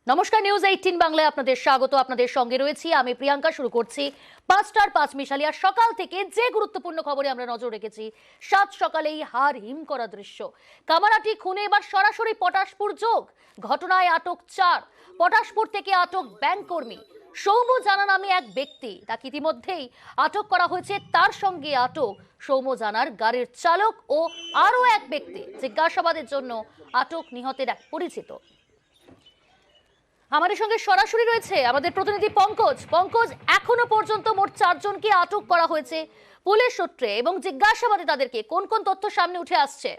নমস্কার, নিউজ 18 বাংলায় আপনাদের স্বাগত। আপনাদের সঙ্গে রয়েছি আমি প্রিয়াঙ্কা। শুরু করছি 5টার 5 মিশালি। আর সকাল থেকে যে গুরুত্বপূর্ণ খবরে আমরা নজর রেখেছি, সাত সকালেই হাড় হিম করা দৃশ্য। কামারহাটি খুনে এবার সরাসরি পটাশপুর যোগ। ঘটনায় আটক 4। পটাশপুর থেকে আটক ব্যাংক কর্মী সৌম্য জানা নামে এক ব্যক্তি। তাকে ইতিমধ্যেই আটক করা হয়েছে। তার সঙ্গে আটক সৌম্য জানার গাড়ির চালক ও আরও এক ব্যক্তি। জিজ্ঞাসাবাদের জন্য আটক নিহতের এক পরিচিত। আমাদের সঙ্গে সরাসরি রয়েছে আমাদের প্রতিনিধি পঙ্কজ। পঙ্কজ, এখনো পর্যন্ত মোট 4 জনকে আটক করা হয়েছে পুলিশ সূত্রে, এবং জিজ্ঞাসাবাদে তাদেরকে কোন কোন তথ্য সামনে উঠে আসছে?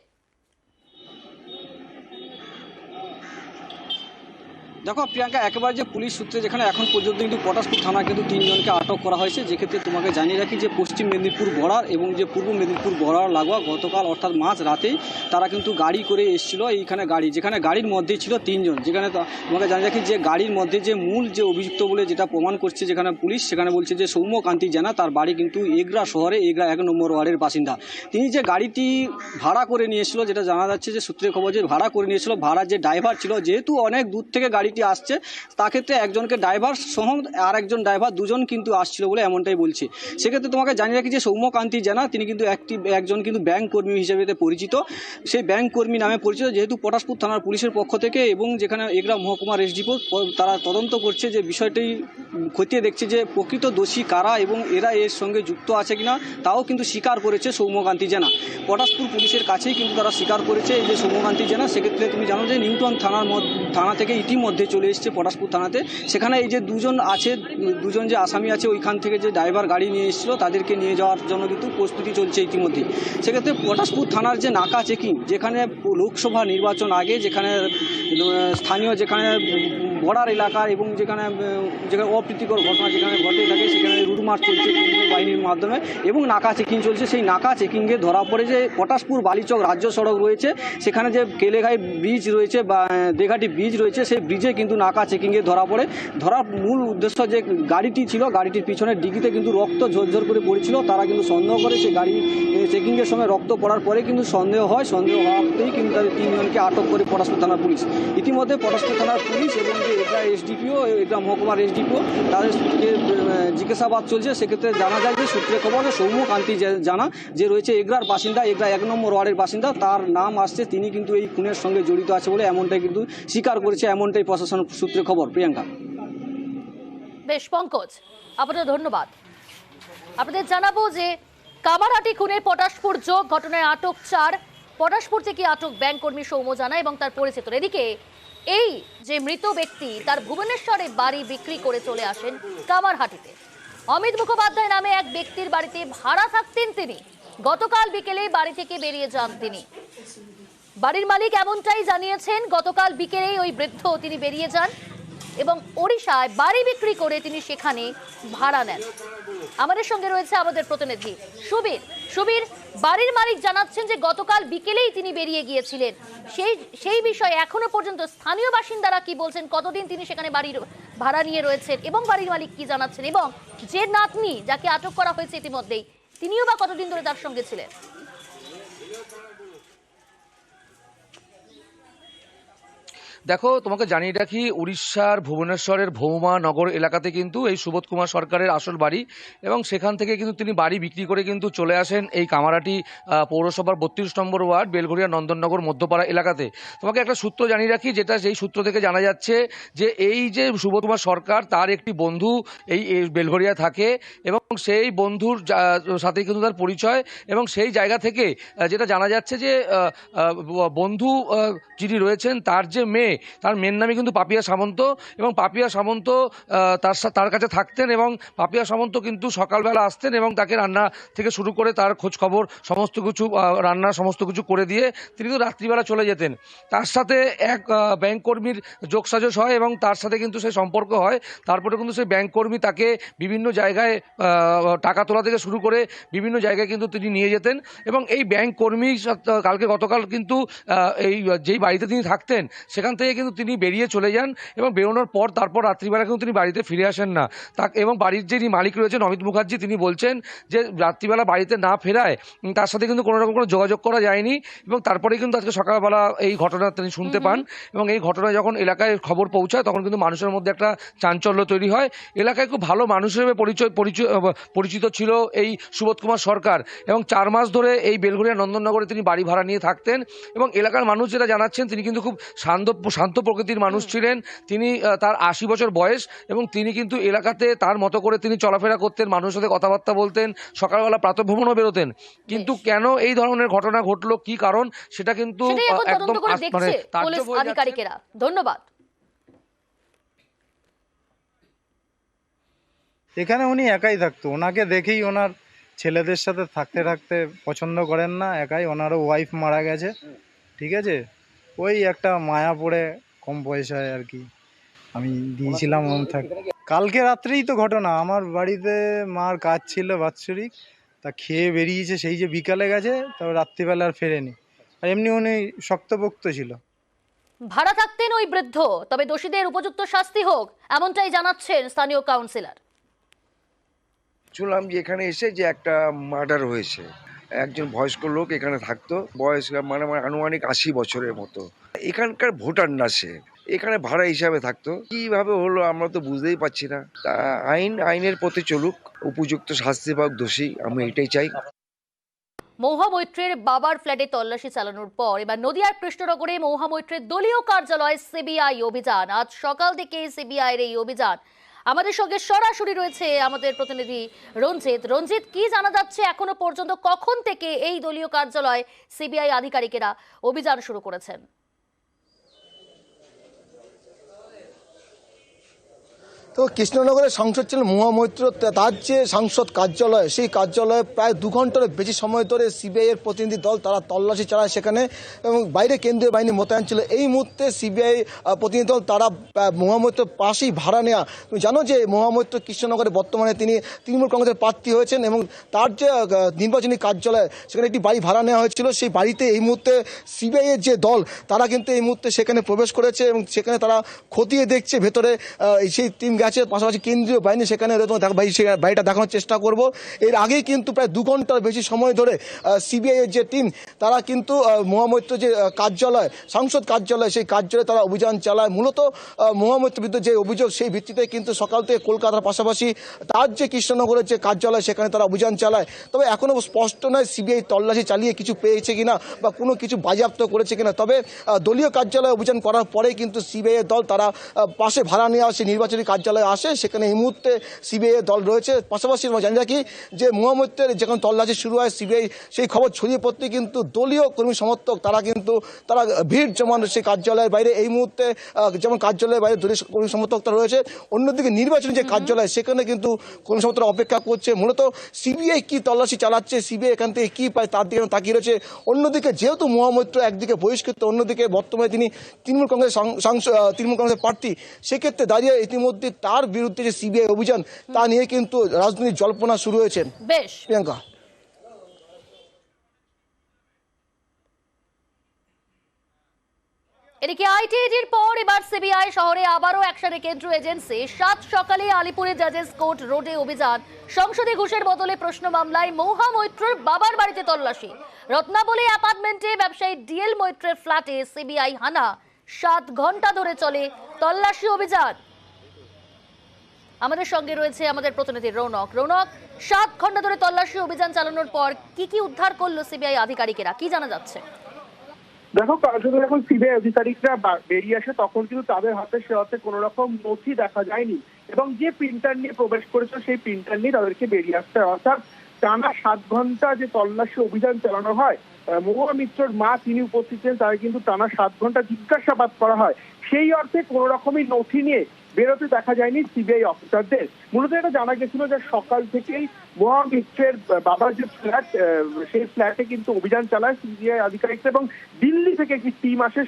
দেখো প্রিয়াঙ্কা, একেবারে যে পুলিশ সূত্রে যেখানে এখন পর্যন্ত কিন্তু পটাশপুর থানা কিন্তু 3 জনকে আটক করা হয়েছে। যেক্ষেত্রে তোমাকে জানিয়ে রাখি যে পশ্চিম মেদিনীপুর বর্ডার এবং যে পূর্ব মেদিনীপুর বর্ডার লাগোয়া গতকাল অর্থাৎ মাঝ রাতেই তারা কিন্তু গাড়ি করে এসেছিল এইখানে। যেখানে গাড়ির মধ্যেই ছিল 3 জন। যেখানে তোমাকে জানিয়ে রাখি যে গাড়ির মধ্যে যে মূল যে অভিযুক্ত বলে যেটা প্রমাণ করছে যেখানে পুলিশ, সেখানে বলছে যে সৌম্যকান্তি জানা, তার বাড়ি কিন্তু এগরা শহরে, এগরা 1 নম্বর ওয়ার্ডের বাসিন্দা। তিনি যে গাড়িটি ভাড়া করে নিয়েছিল, যেটা জানা যাচ্ছে যে সূত্রে খবর যে ভাড়া করে নিয়েছিল, ভাড়ার যে ড্রাইভার ছিল, যেহেতু অনেক দূর থেকে গাড়িটি আসছে, তা ক্ষেত্রে একজনকে ড্রাইভার সহ আর একজন ড্রাইভার, দুজন কিন্তু আসছিল বলে এমনটাই বলছে। সেক্ষেত্রে তোমাকে জানিয়ে রাখি যে সৌম্যকান্তি জানা তিনি কিন্তু একজন কিন্তু ব্যাংক কর্মী হিসেবে পরিচিত। সেই ব্যাংক কর্মী নামে পরিচিত, যেহেতু পটাশপুর থানার পুলিশের পক্ষ থেকে এবং যেখানে এগরা মহকুমার এসডিপো তারা তদন্ত করছে, যে বিষয়টি খতিয়ে দেখছে যে প্রকৃত দোষী কারা এবং এরা এর সঙ্গে যুক্ত আছে কিনা, তাও কিন্তু স্বীকার করেছে সৌম্যকান্তি জানা। পটাশপুর পুলিশের কাছেই কিন্তু তারা স্বীকার করেছে এই যে সৌম্যকান্তি জানা। সেক্ষেত্রে তুমি জানো যে নিউটন থানা থেকে ইতিমধ্যে চলে এসছে পটাশপুর থানাতে। সেখানে এই যে দুজন যে আসামি আছে, ওইখান থেকে যে ড্রাইভার গাড়ি নিয়ে এসেছিল তাদেরকে নিয়ে যাওয়ার জন্য কিন্তু প্রস্তুতি চলছে ইতিমধ্যে। সেক্ষেত্রে পটাশপুর থানার যে নাকা চেকিং, যেখানে লোকসভা নির্বাচন আগে যেখানে স্থানীয় যেখানে বর্ডার এলাকার এবং যেখানে অপ্রীতিকর ঘটনা যেখানে ঘটে থাকে, সেখানে রুট মার্চ চলছে কেন্দ্রীয় বাহিনীর মাধ্যমে এবং নাকা চেকিং চলছে। সেই নাকা চেকিংয়ে ধরা পড়ে যে পটাশপুর বালিচক রাজ্য সড়ক রয়েছে, সেখানে যে কেলেঘাই ব্রিজ রয়েছে বা দেঘাটি ব্রিজ রয়েছে, সেই ব্রিজে কিন্তু নাকা চেকিংয়ে ধরা পড়ে। ধরার মূল উদ্দেশ্য যে গাড়িটি ছিল, গাড়িটির পিছনের ডিগিতে কিন্তু রক্ত ঝরঝর করে পড়েছিল। তারা কিন্তু সন্দেহ করে সেই গাড়ি চেকিংয়ের সময় রক্ত পড়ার পরে কিন্তু সন্দেহ হওয়াতেই কিন্তু তাদের 3 জনকে আটক করে পটাশপুর থানার পুলিশ। ইতিমধ্যে পটাশপুর থানার পুলিশ এবং যে এগরা এসডিপিও, এগরা মহকুমার এসডিপিও, তাদেরকে জিজ্ঞাসাবাদ চলছে। সেক্ষেত্রে জানা যায় যে সূত্রে খবর সৌম্যকান্তি জানা যে রয়েছে এগরার বাসিন্দা, এগরা 1 নম্বর ওয়ার্ডের বাসিন্দা, তার নাম আসছে, তিনি কিন্তু এই খুনের সঙ্গে জড়িত আছে বলে এমনটাই কিন্তু স্বীকার করেছে, এমনটাই প্রশাসন সূত্রে খবর। প্রিয়াঙ্কা। বেশ পঙ্কজ, আপনাদের ধন্যবাদ। আপনাদের জানাবো যে কামারহাটি খুনে পটাশপুর যোগ। ঘটনায় আটক 4। পটাশপুর থেকে আটক ব্যাংক কর্মী সৌম্য জানা এবং তার পরিচিত। এদিকে এই যে মৃত ব্যক্তি, তার ভুবনেশ্বরে বাড়ি বিক্রি করে চলে আসেন কামারহাটিতে। অমিত মুখোপাধ্যায় নামে এক ব্যক্তির বাড়িতে ভাড়া থাকতেন তিনি। গতকাল বিকেলে বাড়ি থেকে বেরিয়ে যান তিনি। বাড়ির মালিক এমনটাই জানিয়েছেন, গতকাল বিকেলেই ওই বৃদ্ধ তিনি বেরিয়ে যান এবং ওড়িশায় বাড়ি বিক্রি করে তিনি সেখানে ভাড়া নেন। আমাদের সঙ্গে রয়েছে আমাদের প্রতিনিধি সুবীর। বাড়ির মালিক জানাচ্ছেন যে গতকাল বিকেলেই তিনি বেরিয়ে গিয়েছিলেন। সেই বিষয়ে এখনো পর্যন্ত স্থানীয় বাসিন্দারা কি বলছেন, কতদিন তিনি সেখানে বাড়ির ভাড়া নিয়ে রয়েছেন এবং বাড়ির মালিক কি জানাচ্ছেন, এবং যে নাতনি যাকে আটক করা হয়েছে ইতিমধ্যেই, তিনিও বা কতদিন ধরে তার সঙ্গে ছিলেন? দেখো, তোমাকে জানিয়ে রাখি, উড়িষ্যার ভুবনেশ্বরের ভৌমা নগর এলাকাতে কিন্তু এই সুবোধ কুমার সরকারের আসল বাড়ি, এবং সেখান থেকে কিন্তু তিনি বাড়ি বিক্রি করে কিন্তু চলে আসেন এই কামারহাটি পৌরসভার 32 নম্বর ওয়ার্ড বেলঘরিয়া নন্দননগর মধ্যপাড়া এলাকাতে। তোমাকে একটা সূত্র জানিয়ে রাখি, যেটা সেই সূত্র থেকে জানা যাচ্ছে যে এই যে সুবোধ কুমার সরকার, তার একটি বন্ধু এই বেলঘরিয়া থাকে এবং সেই বন্ধুর সাথে কিন্তু তার পরিচয়, এবং সেই জায়গা থেকে যেটা জানা যাচ্ছে যে বন্ধু যিনি রয়েছেন, তার যে মেয়ে, তার মেয়ের নামে কিন্তু পাপিয়া সামন্ত, এবং পাপিয়া সামন্ত তার কাছে থাকতেন, এবং পাপিয়া সামন্ত কিন্তু সকালবেলা আসতেন এবং তাকে রান্না থেকে শুরু করে তার খোঁজ খবর সমস্ত কিছু, রান্না সমস্ত কিছু করে দিয়ে তিনি কিন্তু রাত্রিবেলা চলে যেতেন। তার সাথে এক ব্যাংক কর্মীর যোগসাজশ হয় এবং তার সাথে কিন্তু সেই সম্পর্ক হয়। তারপরে কিন্তু সেই ব্যাংক কর্মী তাকে বিভিন্ন জায়গায় টাকা তোলা থেকে শুরু করে বিভিন্ন জায়গায় কিন্তু তিনি নিয়ে যেতেন, এবং এই ব্যাংক কর্মী গতকাল কিন্তু এই যেই বাড়িতে তিনি থাকতেন সেখান থেকে থেকে কিন্তু তিনি বেরিয়ে চলে যান এবং বেরোনোর পর তারপর রাত্রিবেলা কিন্তু তিনি বাড়িতে ফিরে আসেন না। এবং বাড়ির যিনি মালিক রয়েছেন অমিত মুখার্জি, তিনি বলছেন যে রাত্রিবেলা বাড়িতে না ফেরায় তার সাথে কিন্তু কোনো রকম কোনো যোগাযোগ করা যায়নি এবং তারপরেই কিন্তু আজকে সকালবেলা এই ঘটনা তিনি শুনতে পান এবং এই ঘটনায় যখন এলাকায় খবর পৌঁছায় তখন কিন্তু মানুষের মধ্যে একটা চাঞ্চল্য তৈরি হয়। এলাকায় খুব ভালো মানুষ হিসেবে পরিচিত ছিল এই সুবোধ কুমার সরকার এবং 4 মাস ধরে এই বেলঘরিয়া নন্দননগরে তিনি বাড়ি ভাড়া নিয়ে থাকতেন এবং এলাকার মানুষ যেটা জানাচ্ছেন তিনি কিন্তু খুব শান্ত প্রকৃতির মানুষ ছিলেন। তিনি তার 80 বছর বয়স এবং তিনি কিন্তু এলাকাতে তার মতো করে তিনি চলাফেরা করতেন, মানুষের সাথে কথাবার্তা বলতেন, সকালবেলা প্রাতঃভ্রমণও বেরোতেন। কিন্তু কেন এই ধরনের ঘটনা ঘটলো, কি কারণ, সেটা কিন্তু একদম মানে তাজ্জব হয়ে যাচ্ছে। ধন্যবাদ। এখানে উনি একাই থাকতো, ওনাকে দেখেই ওনার ছেলেদের সাথে থাকতে থাকতে পছন্দ করেন না, একাই। ওনারও ওয়াইফ মারা গেছে, ঠিক আছে। ওই একটা মায়া পড়ে কম পয়সায় আর কি আমি দিয়েছিলাম কালকে রাত্রেই তো ঘটনা। আমার বাড়িতে মার কাজ ছিল বাৎসরিক, তা খেয়ে বেরিয়েছে, সেই যে বিকালে গেছে, তবে রাত্রিবেলা আর ফেরেনি। আর এমনি উনি শক্তপোক্ত ছিল। ভাড়া থাকতেন ওই বৃদ্ধ, তবে দোষীদের উপযুক্ত শাস্তি হোক এমনটাই জানাচ্ছেন স্থানীয় কাউন্সিলর। শুনলাম যে এখানে এসে যে একটা মার্ডার হয়েছে, একজন বয়স্ক লোক এখানে থাকতো, বয়স মানে আনুমানিক 80 বছরের মতো। এখানকার ভোটার না, সে এখানে ভাড়া হিসাবে থাকতো। কিভাবে হলো আমরা তো বুঝতেই পারছি না। তা আইনের পথে চলুক, উপযুক্ত শাস্তি পাক দোষী, আমি এটাই চাই। মহুয়া মৈত্রের বাবার ফ্ল্যাটে তল্লাশি চালানোর পর এবার নদিয়ার কৃষ্ণনগরে মহুয়া মৈত্রের দলীয় কার্যালয় সিবিআই অভিযান। আজ সকাল থেকে সিবিআই এর এই অভিযান। আমাদের সঙ্গে সরাসরি রয়েছে আমাদের প্রতিনিধি রঞ্জিত, কি জানা যাচ্ছে এখনো পর্যন্ত, কখন থেকে এই দলীয় কার্যালয় সিবিআই আধিকারিকেরা অভিযান শুরু করেছেন? তো কৃষ্ণনগরের সাংসদ ছিলেন মহুয়া মৈত্র, তার যে সাংসদ কার্যালয়, সেই কার্যালয়ে প্রায় 2 ঘন্টার বেশি সময় ধরে সিবিআই এর প্রতিনিধি দল তারা তল্লাশি চালায় সেখানে, এবং বাইরে কেন্দ্রীয় বাহিনী মোতায়েন ছিল। এই মুহূর্তে সিবিআই প্রতিনিধি দল তারা মহুয়া মৈত্রের পাশেই ভাড়া নেওয়া। তুমি জানো যে মহুয়া মৈত্র কৃষ্ণনগরে বর্তমানে তিনি তৃণমূল কংগ্রেসের প্রার্থী হয়েছেন এবং তার যে নির্বাচনী কার্যালয়, সেখানে একটি বাড়ি ভাড়া নেওয়া হয়েছিল। সেই বাড়িতে এই মুহূর্তে সিবিআই এর যে দল তারা কিন্তু এই মুহূর্তে সেখানে প্রবেশ করেছে এবং সেখানে তারা খতিয়ে দেখছে ভেতরে সেই টিম গেছে, পাশাপাশি কেন্দ্রীয় বাহিনী সেখানে বাড়িটা দেখানোর চেষ্টা করব। এর আগেই কিন্তু প্রায় 2 ঘন্টার বেশি সময় ধরে সিবিআই এর যে টিম তারা কিন্তু মহুয়া মৈত্র যে কার্যালয়, সাংসদ কার্যালয়, সেই কার্যালয়ে তারা অভিযান চালায়। মূলত মহুয়া মৈত্রের বিরুদ্ধে যে অভিযোগ, সেই ভিত্তিতে কিন্তু সকাল থেকে কলকাতার পাশাপাশি তার যে কৃষ্ণনগরের যে কার্যালয় সেখানে তারা অভিযান চালায়। তবে এখনও স্পষ্ট নয় সিবিআই তল্লাশি চালিয়ে কিছু পেয়েছে কিনা বা কোনো কিছু বাজেয়াপ্ত করেছে কিনা। তবে দলীয় কার্যালয়ে অভিযান করার পরেই কিন্তু সিবিআই এর দল তারা পাশে ভাড়া নিয়ে আসে, নির্বাচনী কার্যালয়ে আসে, সেখানে এই মুহূর্তে সিবিআই এর দল রয়েছে। পাশাপাশি আমরা জানি রাখি যে মহুয়া মৈত্রের যখন তল্লাশি শুরু হয়, সিবিআই সেই খবর ছড়িয়ে পড়তে কিন্তু দলীয় কর্মী সমর্থক তারা ভিড় জমান সেই কার্যালয়ের বাইরে। এই মুহূর্তে যেমন কার্যালয়ের বাইরে দলীয় কর্মী সমর্থক রয়েছে, অন্যদিকে নির্বাচনী যে কার্যালয় সেখানে কিন্তু কর্মী সমর্থকরা অপেক্ষা করছে। মূলত সিবিআই কি তল্লাশি চালাচ্ছে, সিবিআই এখান থেকে কি পায় তার দিকে তাকিয়ে রয়েছে। অন্যদিকে যেহেতু মহুয়া মৈত্র একদিকে বহিষ্কৃত, অন্যদিকে বর্তমানে তিনি তৃণমূল কংগ্রেসের প্রার্থী, সেক্ষেত্রে দাঁড়িয়ে ইতিমধ্যে তার বিরুদ্ধে যে সিবিআই অভিযান তা নিয়ে কিন্তু রাজনৈতিক জল্পনা শুরু হয়েছে। বেশ, প্রিয়াঙ্কা। এদিকে আইটিআইডির পর এবার সিবিআই শহরে আবারও একসাথে কেন্দ্রীয় এজেন্সি। 7 সকালে আলিপুরে জাজেস কোর্ট রোডে অভিযান। সংসদে ঘুষের বদলে প্রশ্ন মামলায় মহুয়া মৈত্রের বাবার বাড়িতে তল্লাশি। রত্নাবলী অ্যাপার্টমেন্টে ব্যবসায়ী ডিএল মৈত্রের ফ্ল্যাটে সিবিআই হানা। 7 ঘন্টা ধরে চলে তল্লাশি অভিযান। আমাদের সঙ্গে রয়েছে আমাদের প্রতিনিধি রৌনক। 7 ঘন্টা ধরে তল্লাশি অভিযান চালানোর পর কি উদ্ধার করলো সিবিআই আধিকারিকেরা, কি জানা যাচ্ছে? দেখো, যখন সিবিআই আধিকারিকরা বেরিয়ে আসে তখন কিন্তু তাদের হাতে কোনো রকম নথি দেখা যায়নি এবং যে প্রিন্টার নিয়ে প্রবেশ করেছে সেই প্রিন্টার নিয়ে তাদেরকে বেরিয়ে আসতে হয়। অর্থাৎ টানা 7 ঘন্টা যে তল্লাশি অভিযান চালানো হয়, মহুয়া মৈত্রর মা তিনি উপস্থিত ছিলেন, তাদের কিন্তু টানা 7 ঘন্টা জিজ্ঞাসাবাদ করা হয়। সেই অর্থে কোনো রকমই নথি নিয়ে বেরোতে দেখা যায়নি সিবিআই অফিসারদের। মূলত এটা জানা গেছিল যে সকাল থেকেই মহুয়া মৈত্রের বাবার যে ফ্ল্যাট, সেই ফ্ল্যাটে কিন্তু অভিযান চালায় সিবিআই আধিকারিকরা এবং দিল্লি থেকে একটি টিম আসে,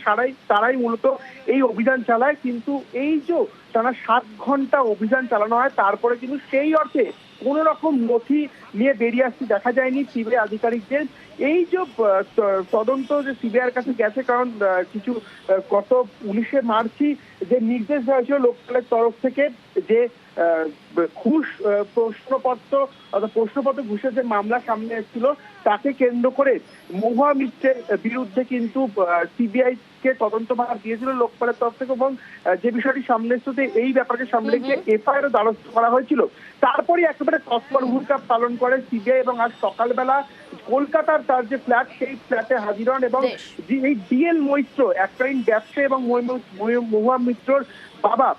তারাই মূলত এই অভিযান চালায়। কিন্তু এই যে টানা 7 ঘন্টা অভিযান চালানো হয়, তারপরে কিন্তু সেই অর্থে কোনো রকম নথি নিয়ে বেরিয়ে আসতে দেখা যায়নি সিবিআই আধিকারিকদের। এই যে তদন্ত যে সিবিআইয়ের কাছে গেছে, কারণ কিছু গত 19শে মার্চই যে নির্দেশ দেওয়া হয়েছিল লোকপালের তরফ থেকে যে ঘুষ প্রশ্নপত্র ঘুষের যে মামলা সামনে এসেছিল তাকে কেন্দ্র করে মহুয়া মিত্রের বিরুদ্ধে কিন্তু সিবিআই কে তদন্তভার দিয়েছিল লোকপালের তরফ থেকে, এবং যে বিষয়টি সামনে এসেছে এই ব্যাপারকে সামনে রেখে এফআইআর দ্বারস্থ করা হয়েছিল। তারপরে একেবারে তৎপর ভূমিকা পালন করে সিবিআই এবং আজ সকালবেলা কলকাতার তার যে ফ্ল্যাট সেই ফ্ল্যাটে হাজির হন এবং এই ডিএল মৈত্র এককালীন ব্যবসায়ী এবং মহুয়া মিত্রর বাবা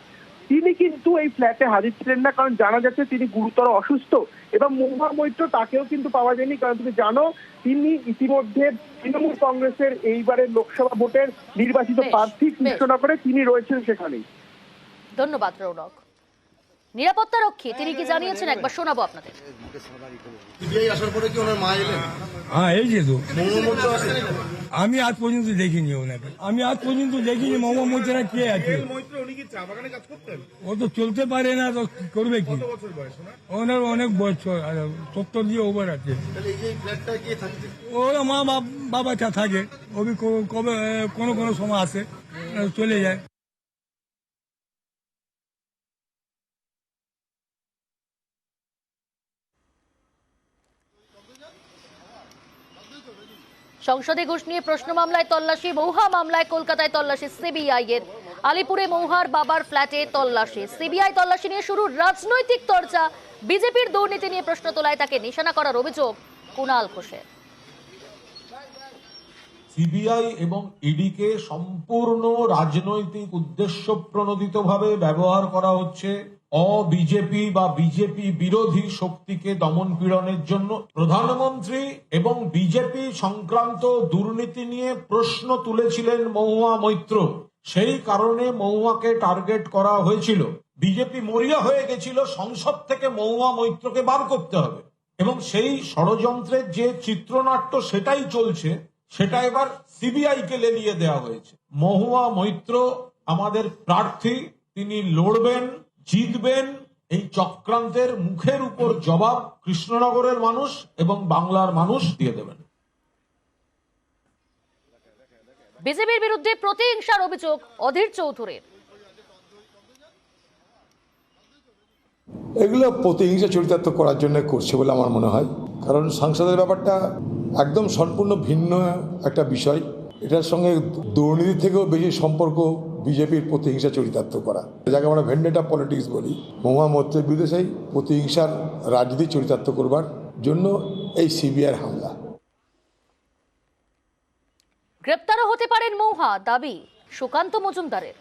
তিনি কিন্তু এই ফ্ল্যাটে হাজির ছিলেন না, কারণ জানা যাচ্ছে তিনি গুরুতর অসুস্থ। এবং মহুয়া মৈত্র তাকেও কিন্তু পাওয়া যায়নি, কারণ তুমি জানো তিনি ইতিমধ্যে তৃণমূল কংগ্রেসের এইবারের লোকসভা ভোটের নির্বাচিত প্রার্থী কৃষ্ণনগরে তিনি রয়েছেন সেখানেই। ধন্যবাদ রৌনক। নিরাপত্তা রক্ষী তিনি কি জানিয়েছেন একবার শোনাবো আপনাদের। হ্যাঁ এই যে তো আমি আজ পর্যন্ত দেখিনি ওনাকে, মহুয়া মৈত্র কে আছে। ও তো চলতে পারে না, তো করবে কি? ওনার অনেক বছর 70 দিয়ে ওভার আছে। ওরা মা বাবা থাকে, ওবি কবে কোনো সময় আসে চলে যায়। সংসদে ঘুষ নিয়ে প্রশ্ন মামলায় তল্লাশি, মহুয়া মামলায় কলকাতায় তল্লাশি সিবিআই এর। আলিপুরে মহুয়ার বাবার ফ্ল্যাটে তল্লাশি। সিবিআই তল্লাশি নিয়ে শুরু রাজনৈতিক চর্চা। বিজেপির দুর্নীতি নিয়ে প্রশ্ন তোলায় তাকে নিশানা করার অভিযোগ কুণাল ঘোষের। সিবিআই এবং ইডিকে সম্পূর্ণ রাজনৈতিক উদ্দেশ্য প্রণোদিতভাবে ব্যবহার করা হচ্ছে অবিজেপি বা বিজেপি বিরোধী শক্তিকে দমন পীড়নের জন্য। প্রধানমন্ত্রী এবং বিজেপি সংক্রান্ত দুর্নীতি নিয়ে প্রশ্ন তুলেছিলেন মহুয়া মৈত্র, সেই কারণে মহুয়াকে টার্গেট করা হয়েছিল। বিজেপি মরিয়া হয়ে গেছিল সংসদ থেকে মহুয়া মৈত্রকে বার করতে হবে, এবং সেই ষড়যন্ত্রের যে চিত্রনাট্য সেটাই চলছে, সেটা এবার সিবিআই কে লেলিয়ে দেওয়া হয়েছে। মহুয়া মৈত্র আমাদের প্রার্থী, তিনি লড়বেন, জিতবেন। এই চক্রান্তের মুখের উপর জবাব কৃষ্ণনগরের মানুষ এবং বাংলার মানুষ দিয়ে দেবেন। বিজেপির বিরুদ্ধে প্রতিহিংসার অভিযোগ অধীর চৌধুরীর। এগুলো প্রতিহিংসা চরিতার্থ করার জন্য করছে বলে আমার মনে হয়, কারণ সাংসদের ব্যাপারটা একদম সম্পূর্ণ ভিন্ন একটা বিষয়। এটার সঙ্গে দুর্নীতি থেকেও বেশি সম্পর্ক বিজেপির প্রতিহিংসা চরিতার্থ করা, যাকে আমরা ভেন্ডেটা পলিটিক্স বলি। মহুয়া মৈত্রের বিরুদ্ধে সেই প্রতিহিংসার রাজনীতি চরিতার্থ করবার জন্য এই সিবিআইয়ের হামলা। গ্রেপ্তারও হতে পারেন মহুয়া, দাবি সুকান্ত মজুমদারের।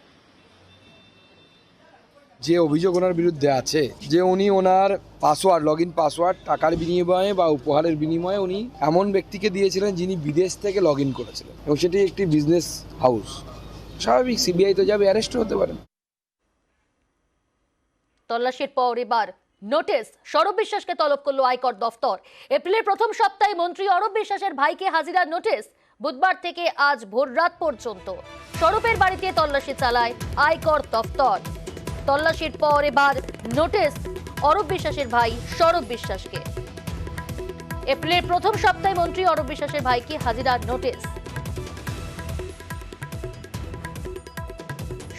যে অভিযোগ ওনার বিরুদ্ধে আছে যে উনি ওনার পাসওয়ার্ড, লগ ইন পাসওয়ার্ড টাকার বিনিময়ে বা উপহারের বিনিময়ে উনি এমন ব্যক্তিকে দিয়েছিলেন যিনি বিদেশ থেকে লগ ইন করেছিলেন, এবং সেটি একটি বিজনেস হাউস। স্বাভাবিক সিবিআই তো যাবে, অ্যারেস্ট হতে পারেন। তল্লাশির পর এবার নোটিশ, সৌরভ বিশ্বাসকে তলব করল আয়কর দফতর। এপ্রিলের প্রথম সপ্তাহে মন্ত্রী অরূপ বিশ্বাসের ভাইকে হাজিরার নোটিশ। বুধবার থেকে আজ ভোররাত পর্যন্ত সৌরভের বাড়িতে তল্লাশি চালায় আয়কর দফতর। তল্লাশির পর এবার নোটিশ অরূপ বিশ্বাসের ভাই সৌরভ বিশ্বাসকে। এপ্রিলের প্রথম সপ্তাহে মন্ত্রী অরূপ বিশ্বাসের ভাইকে হাজিরার নোটিশ।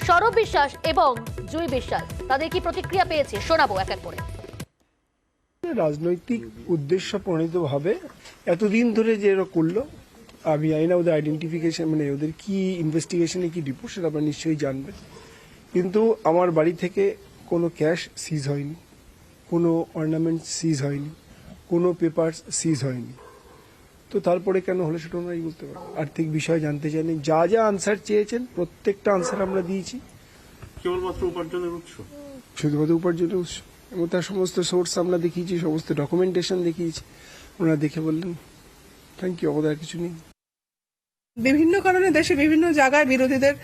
সৌরভ বিশ্বাস এবং জুই বিশ্বাস তাদের কি প্রতিক্রিয়া পেয়েছে শোনাবো এক এক করে। রাজনৈতিক উদ্দেশ্য প্রণীতভাবে এতদিন ধরে যে এরা করলো, আমি জানি না ওদের আইডেন্টিফিকেশন মানে ওদের কি ইনভেস্টিগেশনে কি রিপোর্ট সেটা আপনারা নিশ্চয়ই জানবেন, কিন্তু আমার বাড়ি থেকে কোনো ক্যাশ সিজ হয়নি, কোনো অর্নামেন্ট সিজ হয়নি, কোনো পেপারস সিজ হয়নি। তো তারপরে কেন হলো সেটা ওনারাই বলতে পারেন। আর্থিক বিষয় জানতে চাইনি, যা যা আনসার চেয়েছেন প্রত্যেকটা আনসার আমরা দিয়েছি। কেবলমাত্র উপার্জনের উৎস, শুধুমাত্র উপার্জনের উৎস, এবং তার সমস্ত সোর্স আমরা দেখিয়েছি, সমস্ত ডকুমেন্টেশন দেখিয়েছি। ওনারা দেখে বললেন থ্যাংক ইউ, আমাদের আর কিছু নেই। বিভিন্ন কারণে দেশে বিভিন্ন জায়গায় বিরোধীদের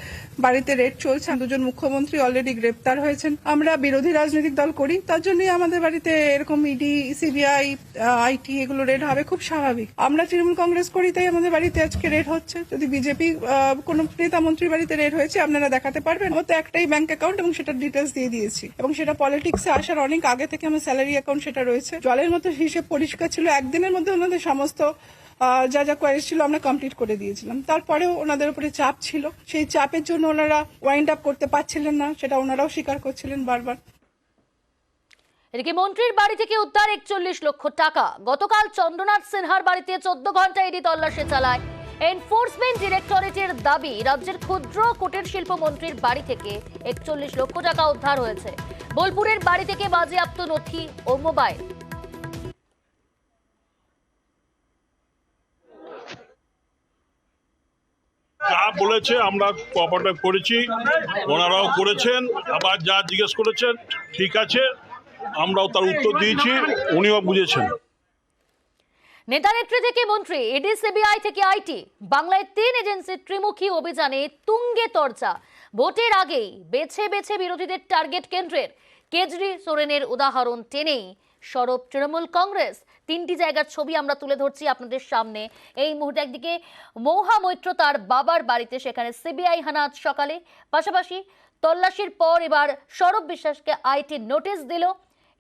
বাড়িতে রেড চলছে। 2জন মুখ্যমন্ত্রী অলরেডি গ্রেপ্তার হয়েছেন। আমরা বিরোধী রাজনৈতিক দল করি, তার জন্যই আমাদের বাড়িতে এরকম ইডি, সিবিআই, আইটি এগুলো রেড হবে, খুব স্বাভাবিক। আমরা তৃণমূল কংগ্রেস করি, তাই আমাদের বাড়িতে আজকে রেড হচ্ছে। যদি বিজেপি কোন নেতা মন্ত্রীর বাড়িতে রেড হয়েছে আপনারা দেখাতে পারবেন? আমার তো একটাই ব্যাংক অ্যাকাউন্ট এবং সেটার ডিটেলস দিয়ে দিয়েছি, এবং সেটা পলিটিক্সে আসার অনেক আগে থেকে আমার স্যালারি অ্যাকাউন্ট সেটা রয়েছে। জলের মতো হিসেব পরিষ্কার ছিল। একদিনের মধ্যে ওনাদের সমস্ত যা যা কোয়ারিজ ছিল আমরা কমপ্লিট করে দিয়েছিলাম। তারপরেও ওনাদের উপরে চাপ ছিল, সেই চাপের জন্য ওনারা ওয়াইন্ড আপ করতে পারছিলেন না, সেটা ওনারাও স্বীকার করছিলেন বারবার। এদিকে মন্ত্রীর বাড়ি থেকে উদ্ধার 41 লক্ষ টাকা। গতকাল চন্দ্রনাথ সিনহার বাড়িতে 14 ঘন্টা ইডি তল্লাশি চালায়। এনফোর্সমেন্ট ডিরেক্টরেটের দাবি, রাজ্যের ক্ষুদ্র কুটির শিল্প মন্ত্রীর বাড়ি থেকে 41 লক্ষ টাকা উদ্ধার হয়েছে। বোলপুরের বাড়ি থেকে বাজেয়াপ্ত নথি ও মোবাইল। যা বলেছে আমরা কোঅপারেট করেছি, ওনারাও করেছেন। আবার যা জিজ্ঞেস করেছেন ঠিক আছে, আমরাও তার উত্তর দিয়েছি, উনিও বুঝেছেন। নেতা নেত্রী থেকে মন্ত্রী, ইডি, সিবিআই থেকে আইটি, বাংলায় 3 এজেন্সির ত্রিমুখী অভিযানে তুঙ্গে তরজা। ভোটের আগেই বেছে বেছে বিরোধীদের টার্গেট কেন্দ্রের। কেজরি সোরেনের উদাহরণ টেনেই সরব তৃণমূল কংগ্রেস। 3টি জায়গার ছবি আমরা তুলে ধরছি আপনাদের সামনে এই মুহূর্তে। একদিকে মৌহা মৈত্র তার বাবার বাড়িতে, সেখানে সিবিআই হানা আজ সকালে। পাশাপাশি তল্লাশির পর এবার সৌরভ বিশ্বাসকে আইটি নোটিশ দিল।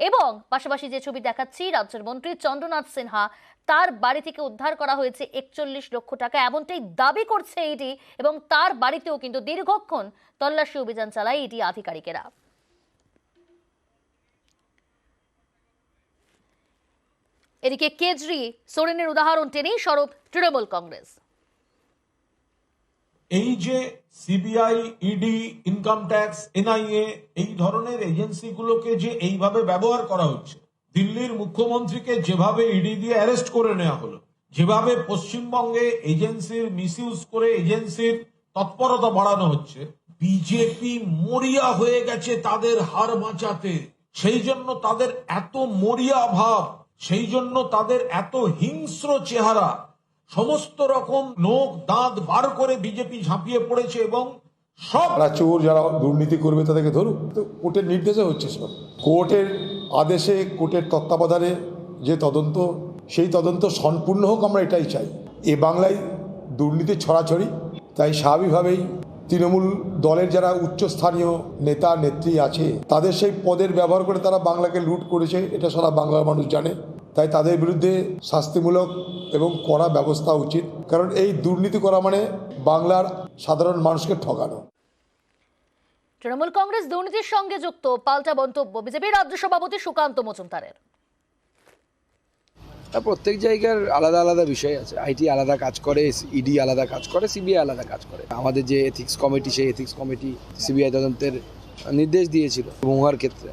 এবং পাশাপাশি যে ছবি দেখাচ্ছি, রাজ্যের মন্ত্রী চন্দ্রনাথ সিনহা, তার বাড়ি থেকে উদ্ধার করা হয়েছে 41 লক্ষ টাকা, এমনটাই দাবি করছে ইডি। এবং তার বাড়িতেও কিন্তু দীর্ঘক্ষণ তল্লাশি অভিযান চালায় ইডি আধিকারিকেরা। এদিকে কেজরি সোরেনের উদাহরণ টেনেই সরব তৃণমূল কংগ্রেস। এই যে CBI, ED, income tax, NIA, এই ধরনের এজেন্সিগুলোকে যে এইভাবে ব্যবহার করা হচ্ছে, দিল্লির মুখ্যমন্ত্রীকে যেভাবে ইডি দিয়ে অ্যারেস্ট করে নেওয়া হলো, যেভাবে পশ্চিমবঙ্গে এজেন্সির মিসইউজ করে এজেন্সির তৎপরতা বাড়ানো হচ্ছে, বিজেপি মরিয়া হয়ে গেছে তাদের হার বাঁচাতে। সেই জন্য তাদের এত মরিয়া ভাব, সেই জন্য তাদের এত হিংস্র চেহারা, সমস্ত রকম নোক দাঁত বার করে বিজেপি ঝাঁপিয়ে পড়েছে। এবং সব চোর যারা দুর্নীতি করবে তাদেরকে ধরুক, তো কোর্টের নির্দেশে হচ্ছে সব। কোর্টের আদেশে, কোর্টের তত্ত্বাবধানে যে তদন্ত, সেই তদন্ত সম্পূর্ণ হোক, আমরা এটাই চাই। এ বাংলায় দুর্নীতির ছড়াছড়ি, তাই স্বাভাবিকভাবেই তৃণমূল দলের যারা উচ্চস্থানীয় নেতা নেত্রী আছে, তাদের সেই পদের ব্যবহার করে তারা বাংলাকে লুট করেছে, এটা সারা বাংলার মানুষ জানে। তাই তাদের বিরুদ্ধে শাস্তিমূলক এবং কড়া ব্যবস্থা উচিত, কারণ এই দুর্নীতি করা মানে বাংলার সাধারণ মানুষকে ঠকানো। তৃণমূল কংগ্রেস দুর্নীতির সঙ্গে যুক্ত, পাল্টা মন্তব্য বিজেপির রাজ্য সভাপতি সুকান্ত মজুমদারের। প্রত্যেক জায়গার আলাদা আলাদা বিষয় আছে। আইটি আলাদা কাজ করে, ইডি আলাদা কাজ করে, সিবিআই আলাদা কাজ করে। আমাদের যে এথিক্স কমিটি, সেই এথিক্স কমিটি সিবিআই তদন্তের নির্দেশ দিয়েছিল মহুয়ার ক্ষেত্রে।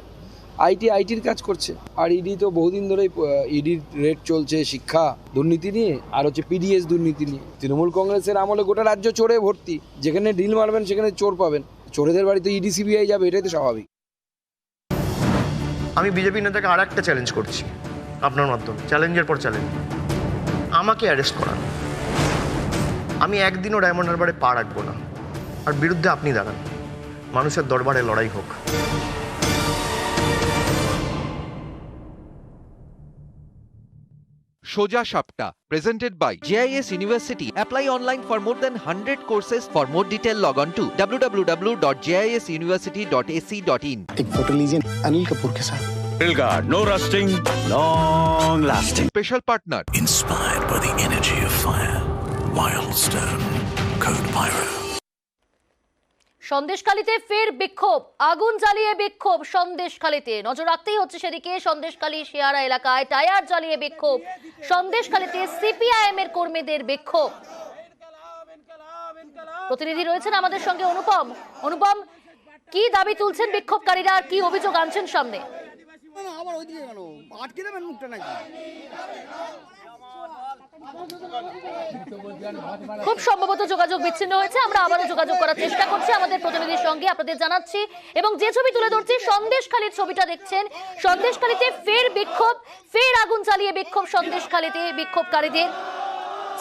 আইটির কাজ করছে। আর ইডি তো বহুদিন ধরেই ইডির রেট চলছে শিক্ষা দুর্নীতি নিয়ে, আর হচ্ছে পিডিএস দুর্নীতি নিয়ে। তৃণমূল কংগ্রেসের আমলে গোটা রাজ্য চোরে ভর্তি, যেখানে ডিল মারবেন সেখানে চোর পাবেন। চোরেদের বাড়িতে ইডি সিবিআই যাবে, এটাই তো স্বাভাবিক। আমি বিজেপি নেতাকে আর একটা চ্যালেঞ্জ করছি আপনার মাধ্যমে, চ্যালেঞ্জের পর চ্যালেঞ্জ। আমাকে অ্যারেস্ট করান, আমি একদিনও ডায়মন্ড হারবারে পা রাখবো না। আর বিরুদ্ধে আপনি দাঁড়ান, মানুষের দরবারে লড়াই হোক। Soja Shapta, presented by JIS University. Apply online for more than 100 courses. For more detail, log on to www.jisuniversity.ac.in. एक फोटो लीजिए अनिल कपूर के साथ। Pilgard, no rusting, long lasting. Special partner. Inspired by the energy of fire. Wildstone, Code Pyro. সন্দেশখালীতে ফের বিক্ষোভ, আগুন জ্বালিয়ে বিক্ষোভ সন্দেশখালীতে। নজর রাখতেই হচ্ছে সেদিকে। সন্দেশখালী শিয়ারা এলাকায় টায়ার জ্বালিয়ে বিক্ষোভ। সন্দেশখালীতে সিপিআইএম এর কর্মীদের বিক্ষোভ। প্রতিনিধি রয়েছেন আমাদের সঙ্গে অনুপম, কি দাবি তুলছেন বিক্ষোভকারীরা, আর কি অভিযোগ আনছেন সামনে? খুব সম্ভবত যোগাযোগ বিচ্ছিন্ন হয়েছে। আমরা আবারও যোগাযোগ করার চেষ্টা করছি আমাদের প্রতিনিধির সঙ্গে, আপনাদের জানাচ্ছি। এবং যে ছবি তুলে ধরছি, সন্দেশখালীর ছবিটা দেখছেন। সন্দেশখালীতে ফের বিক্ষোভ, ফের আগুন জ্বালিয়ে বিক্ষোভ সন্দেশখালীতে বিক্ষোভকারীদের।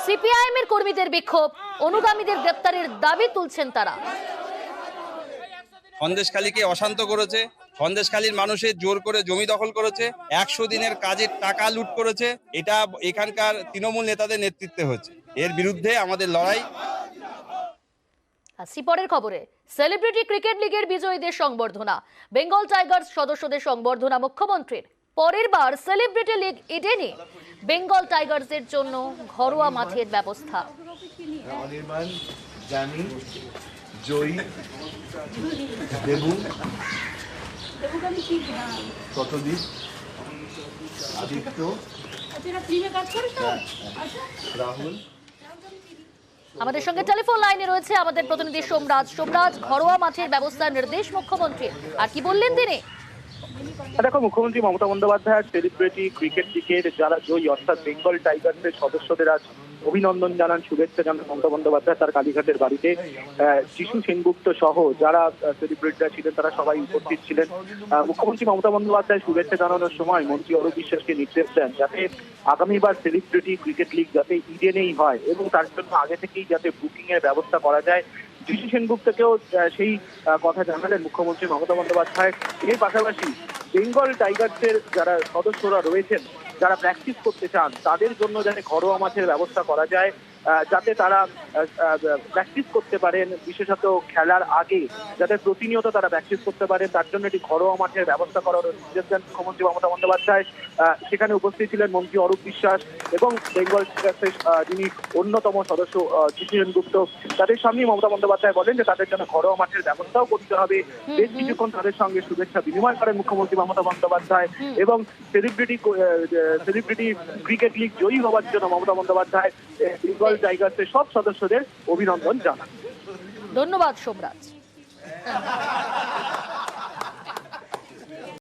সিপিআইএম এর কর্মীদের বিক্ষোভ। অনুগামীদের গ্রেপ্তারের দাবি তুলছেন তারা। সন্দেশখালীকে অশান্ত করেছে, সন্দেশখালীর মানুষের জোর করে জমি দখল করেছে, 100 দিনের কাজের টাকা লুট করেছে। এটা এখানকার তৃণমূল নেতাদের নেতৃত্বে হচ্ছে। এর বিরুদ্ধে আমাদের লড়াই। আসছি পরের খবরে। সেলিব্রিটি ক্রিকেট লিগের বিজয়ীদের সংবর্ধনা, বেঙ্গল টাইগার্স সদস্যদের সংবর্ধনা মুখ্যমন্ত্রীর। পরের বার সেলিব্রিটি লিগ ইডেনে বেঙ্গল টাইগার্সের জন্য ঘরোয়া মাঠের ব্যবস্থা। অনির্বাণ, জানি, জয়ী, দেবু, শতদীপ, আদিত্য, রাহুল। আমাদের সঙ্গে টেলিফোন লাইনে রয়েছে আমাদের প্রতিনিধি সোমরাজ। সোমরাজ, ঘরোয়া মাঠের ব্যবস্থার নির্দেশ মুখ্যমন্ত্রীর, আর কি বললেন তিনি? দেখো, মুখ্যমন্ত্রী মমতা বন্দ্যোপাধ্যায় সেলিব্রিটি ক্রিকেট লিগের যারা জয়ী অর্থাৎ বেঙ্গল টাইগার্সের সদস্যদের আজ অভিনন্দন জানান, শুভেচ্ছা জানান মমতা বন্দ্যোপাধ্যায় তার কালীঘাটের বাড়িতে। যিশু সেনগুপ্ত সহ যারা সেলিব্রিটিরা ছিলেন তারা সবাই উপস্থিত ছিলেন। মুখ্যমন্ত্রী মমতা বন্দ্যোপাধ্যায় শুভেচ্ছা জানানোর সময় মন্ত্রী অরূপ বিশ্বাসকে নির্দেশ দেন যাতে আগামীবার সেলিব্রিটি ক্রিকেট লিগ যাতে ইডেনেই হয় এবং তার জন্য আগে থেকেই যাতে বুকিং এর ব্যবস্থা করা যায়। যিশু সেনগুপ্তকেও সেই কথা জানালেন মুখ্যমন্ত্রী মমতা বন্দ্যোপাধ্যায়। এর পাশাপাশি বেঙ্গল টাইগার্সের যারা সদস্যরা রয়েছেন, যারা প্র্যাকটিস করতে চান, তাদের জন্য যাতে ঘরোয়া মাঠের ব্যবস্থা করা যায়, যাতে তারা প্র্যাকটিস করতে পারেন, বিশেষত খেলার আগে যাতে প্রতিনিয়ত তারা প্র্যাকটিস করতে পারেন, তার জন্য একটি ঘরোয়া মাঠের ব্যবস্থা করার নির্দেশ দেন মুখ্যমন্ত্রী মমতা বন্দ্যোপাধ্যায়। সেখানে উপস্থিত ছিলেন মন্ত্রী অরূপ বিশ্বাস এবং বেঙ্গল টাইগার্সের যিনি অন্যতম সদস্য যিশু সেনগুপ্ত। তাদের সামনে মমতা বন্দ্যোপাধ্যায় বলেন যে তাদের জন্য ঘরোয়া মাঠের ব্যবস্থাও করতে হবে। বেশ কিছুক্ষণ তাদের সঙ্গে শুভেচ্ছা বিনিময় করেন মুখ্যমন্ত্রী মমতা বন্দ্যোপাধ্যায় এবং সেলিব্রিটি ক্রিকেট লিগ জয়ী হওয়ার জন্য মমতা বন্দ্যোপাধ্যায় বেঙ্গল টাইগার্সের সব সদস্যদের অভিনন্দন জানান। ধন্যবাদ সোমরাজ।